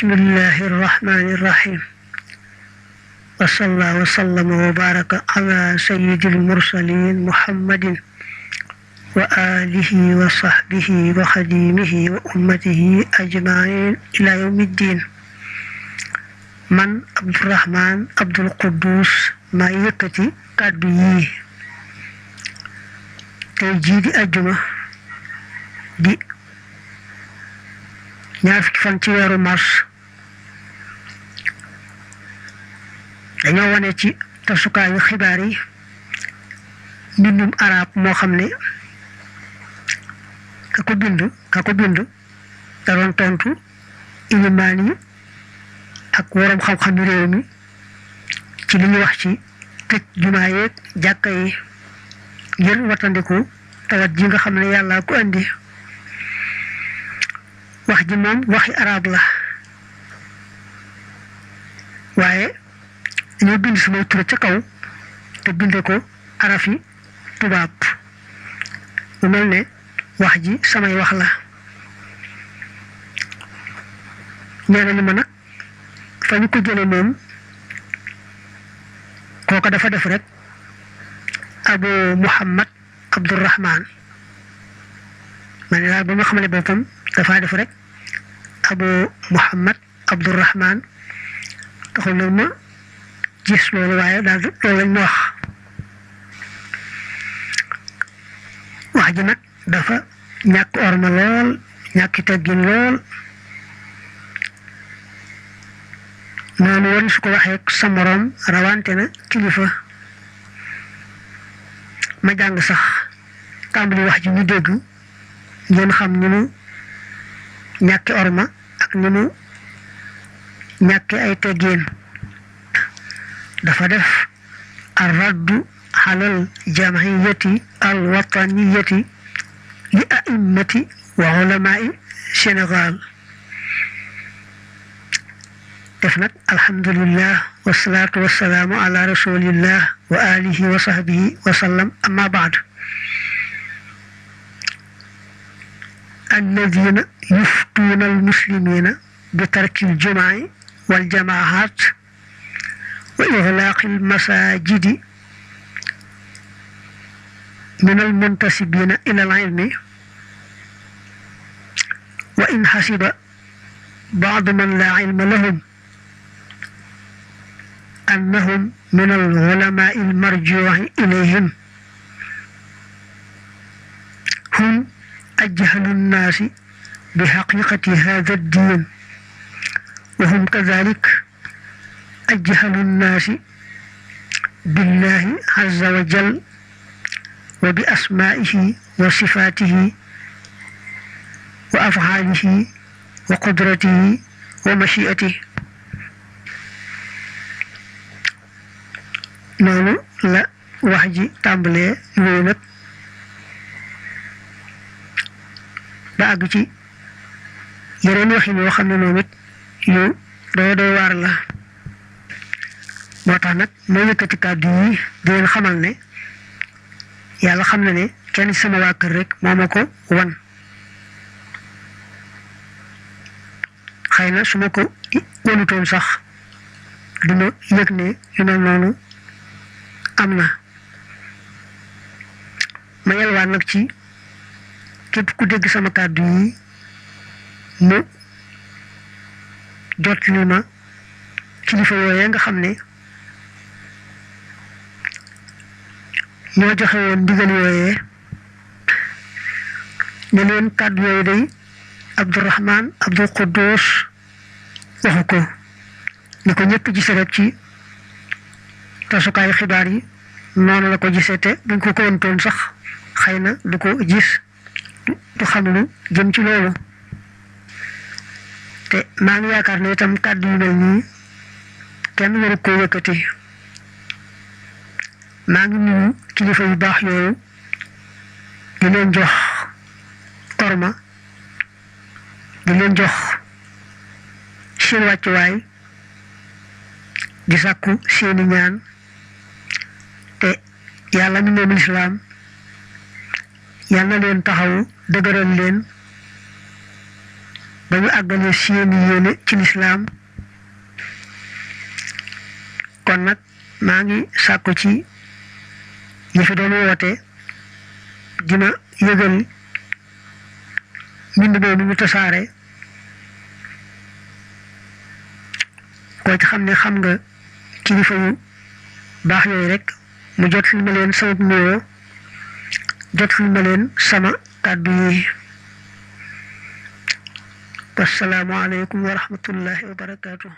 بسم الله الرحمن الرحيم وصلى وسلم وبارك على سيد المرسلين محمد وآله وصحبه وخديمه وأمته أجمعين إلى يوم الدين. من عبد الرحمن عبد القدوس ما يكتي كادبي تيجي أجمع دي ñaar fukki fan ci weeru mars dañoo wane ci tasukaayu xibaar yi mbindum arab moo xam ne ka ko bind da doon tontu ilimaan yi ak waram xam-xam réew mi ci li ñu wax ci tëj jumaa yeeg jàkka yi ngir watandiku tawat ji nga xam ne yàlla ko andi. wax ji moom waxi arab la waaye ñoo bind sama tur ca kaw te binde ko arafi tubaab mu mel ne wax ji samay wax la. ñeena ni ma nag fa ñu ko jële moom kooka dafa def rek abu muhammad abdurrahman man daal ba ma xamale boppam dafa def rek abu muhammad abdurrahman taxul nag ma gis loolu waaye daal loolu lañ ma wax ji nag dafa ñàkk orma lool ñàkki teggin lool noonu woon su ko waxee sa moroom rawante na kilifa. ma jàng sax tàmbali wax ji ñu dégg ngeen xam ni mu ñàkki orma ak ni mu ñàkki ay teggin. dafa def ar-raddu alal jam'iyyati al-wataniyati li a'immati wa ulama'i Sénégal. def nag alhamdulillah wasalaatu wasalaamu ala rasulillah wa alihi wa sahbihi wa sallam amma ba'd. الذين يفتون المسلمين بترك الجمع والجماعات وإغلاق المساجد من المنتسبين إلى العلم. وإن حسب بعض من لا علم لهم أنهم من العلماء المرجوع إليهم هم أجهل الناس بحقيقة هذا الدين، وهم كذلك أجهل الناس بالله عز وجل وبأسمائه وصفاته وأفعاله وقدرته ومشيئته. noonu la wax ji tàmbalee yooyu nag ba àgg ci yeneen waxin yoo xam ne moom it yu doy waar la. moo tax nag moo yëkkati kàddu yi di leen xamal ne yàlla xam na ne kenn sama waa kër rek moo ma ko wan. xëy na su ma ko wanutoon sax duma yëg ne yu mel noonu am na. ma yelwaan nag ci képp ku dégg sama kàddu yi mu jot li ma kilifa yooyee nga xam ne ñoo joxe woon ndigal yooyee ne leen kàddu yooyu day Abdurrahman Abdul Quddus waxu ko ni ko ñëpp gise rek ci tasukaayu xibaar yi noonu la ko gisee te buñ ko ko wantoon sax xëy na du ko gis du xam lu jëm ci loolu. te maa ngi yaakaar ne itam kàddu yu mel nii kenn waru koo yëkkati. maa ngi nuyu kilifa yu baax yooyu di leen jox orma di leen jox seen wàccuwaay di sàkku seeni ñaan te yàlla mi moom lislaam yàlla na leen taxawu dëgëral leen ba ñu àggale seeni yéene ci lislaam. kon nag maa ngi sàkku ci ñi fi doon woote dima yëgal mbind boobu ñu tasaare koo ci xam ne xam nga kilifa yu baax yooyu rek mu jot li ma leen sama nuyoo jot li ma leen sama kàddu yi. wassalaamu aleykum wa rahmatullahi wa barakaatuh.